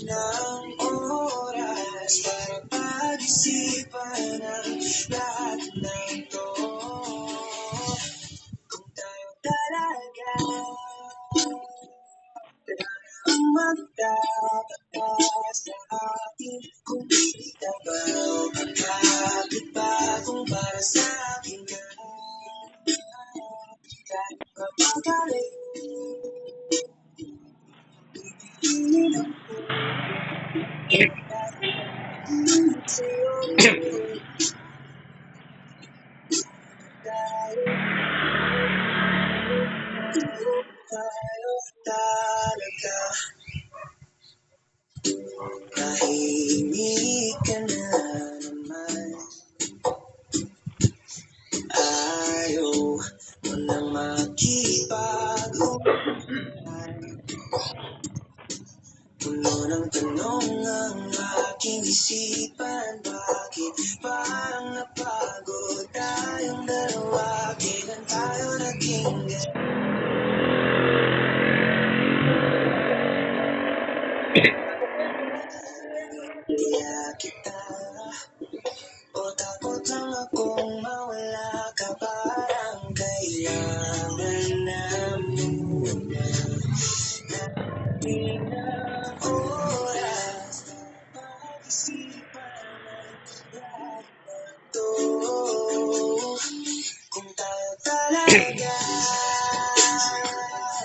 Ng oras para pag-isipan ang lahat ng to. Kung tayo talaga ang magtataka sa atin, kung bibitaw ba o kakapit pa, kung para sa akin ka, kahit mapagalayo, ibigin ang puso sa'yo. Tayo talaga. Tahimik ka na naman, ayaw mo nang makipag-ugnayan. Puno ng tanong ang aking isipan, bakit parang napagod tayong dalawa? Kailan tayo naging kaya kita, o takot lang akong mawala ka, parang kailangan na muna natin ang oras para pag-isipan ang lahat ng to. Kung tayo talaga,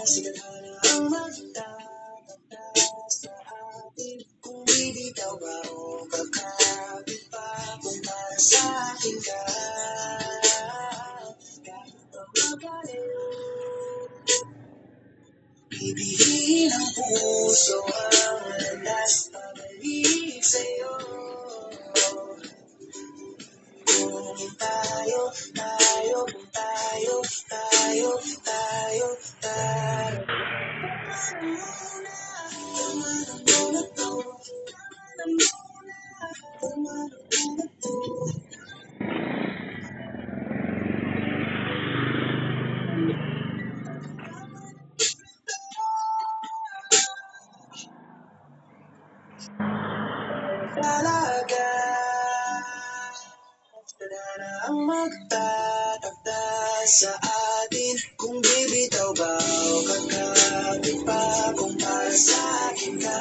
sila na ang magtataka sa atin, kung bibitaw ba o kakapit pa, kung para sa akin ka, kahit pa magalayo, bibihin ang puso ang landas, pabalik sa'yo. Kung tayo, tayo, tayo, tayo, tayo, tayo. Tama na muna to. Tama na muna to. Talaga, sila na ang magtatakda sa atin, kung bibitaw ba o kakapit pa, kung para sa akin ka.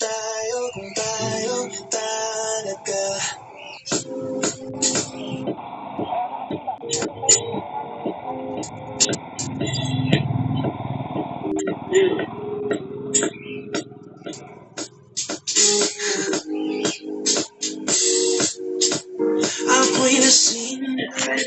Tayo, kung tayo talaga. Ako'y lasing,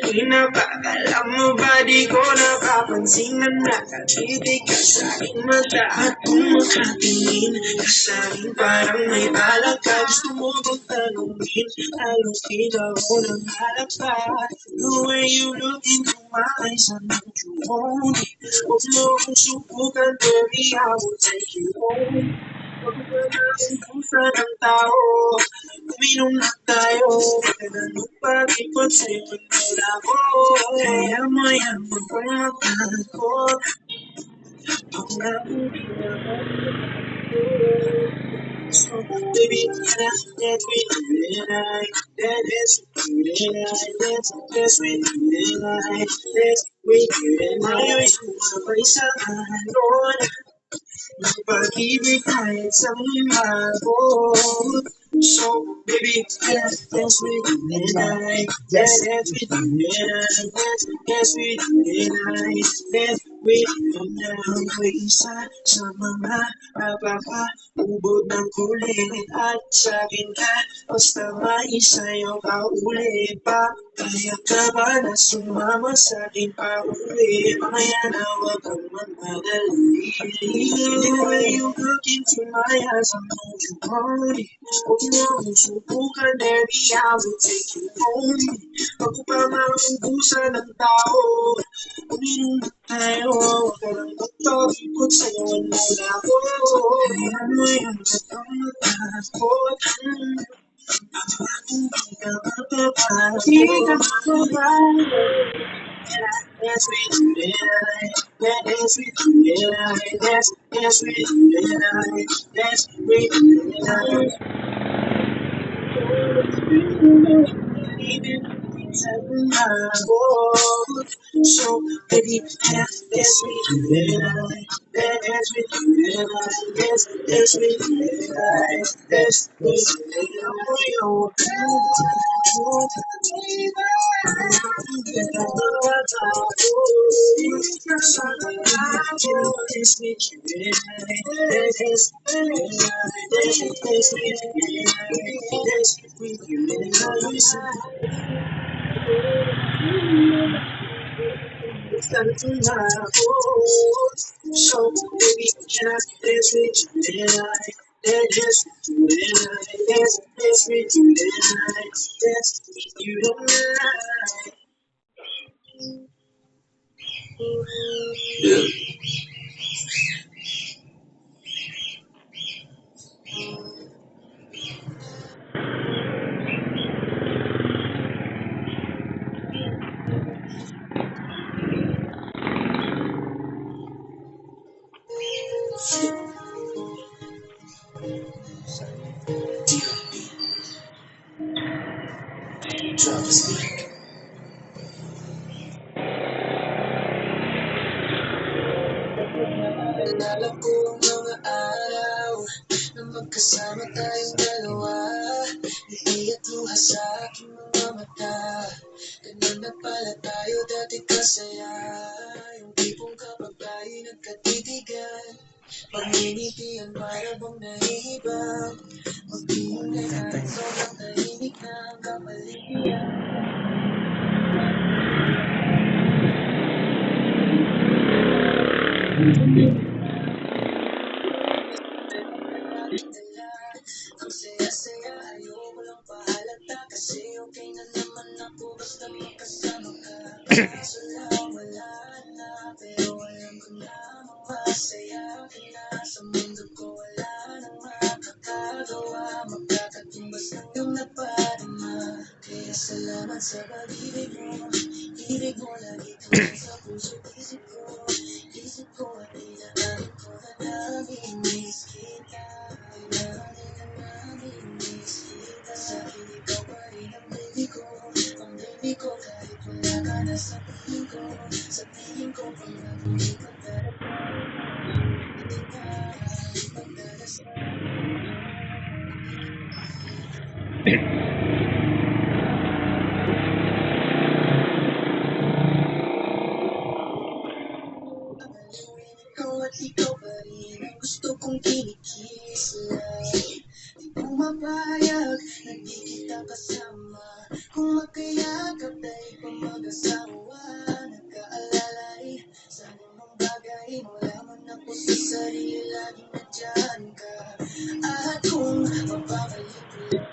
kanina pa, alam mo ba di ko napapansin na nakatitig ka sa aking mata, at kung makatingin ka sa akin parang may balak ka, gusto mo bang tanungin, halos di ako ng halak pa. The way you look into my eyes, I know you want it. Huwag mo akong subukan, baby, I will take you home. Huwag mo natin pusa ng tao, uminom na tayo, kananong pag-ipot sa'yo na ako. Kaya mayaman kong matakot, ako na hindi ako. So baby, let's we do it right. Let's do it right. Let's we do it right. Let's we do it right. Ngayon sumabay sa alon, ang pag-ibig kahit sa mga bot. So, baby, dance with me tonight. Dance with me tonight. Dance with me tonight. Dance with me now. Isa sa mga ubod ng kulit at sakin ka. Basta maisayaw ka uli pa. Kaya ka ba na sumama sa akin pa uli? Kaya na huwag kang magmadali. The way you look into my eyes, I know you want it. Huwag mo akong subukan, baby, I will take you home. Bago pa maubusan ng tao, uminom na tayo. Huwag ka lang magpapikot, sayawan mo na ako. Kaya ano yan, ba't ang matakot? Hindi ka mapapayag. Dance with you tonight. Dance with you tonight. Dance with you tonight. Dance with you tonight. So, baby, dance with you tonight. Dance with you tonight. Dance with you tonight. Dance with you So, baby, can I dance with you tonight? Dance with you tonight. Dance with you tonight. Dance with you tonight. Yeah. Drop this beat. Naalala ko ang mga araw na magkasama tayong dalawa. Ngiti at luha sa aking mga mata. Ganun na pala tayo dati kasaya. Yung tipong kapag tayo nagkatitigan, pagninitian para bang nahihibang. Mag-iingay kahit sobrang tahimik na ang kapaligiran. Ang saya-saya, ayoko lang pahalata. Kasi okay na naman ako basta magkasama ka. Kaso lang wala na, pero alam ko na masaya ka na. Sa mundo ko wala nang makakagawa. Magkakatumbas ng iyong napadama. Kaya salamat sa pag-ibig mo. Ibig mo lagi kang sa puso't isip ko. Isip ko at inaamin ko na namimiss kita. Inaamin na namimiss kita. Sa akin ikaw pa rin ang baby ko. Ang baby ko kahit wala ka na sa piling ko. Sa piling ko pangakong ipagdarasal. Ipagdarasal. Ikaw at ikaw pa rin ang gusto kong kinikiss lang. Di pumapayag, hindi kita kasama. Kung magkayakap tayo pa mag-asawa. Nagkaalalay sa anumang bagay. Wala man ako sa sarili, laging nandyan ka. At kung mapapalik ko lang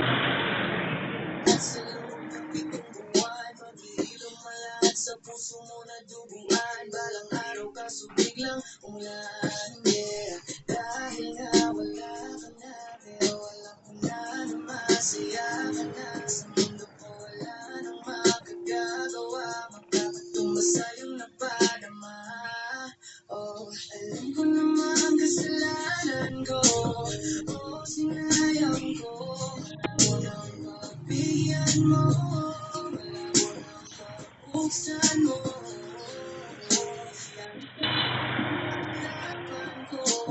at sa loob ng pitong buwan, mag-iilong malahat sa puso mo na duguan. Balang araw kaso biglang umulan, yeah. Dahil nga wala ka na, pero alam ko na masaya ka na. Sa mundo ko wala nang makagagawa. Magkakatumbas sa iyong napadama. Oh, alam ko naman kasalanan ko. Oh, sinayang ko. Wala mo nang pagbigyan mo. Wala mo nang pabuksan mo. Laban ko.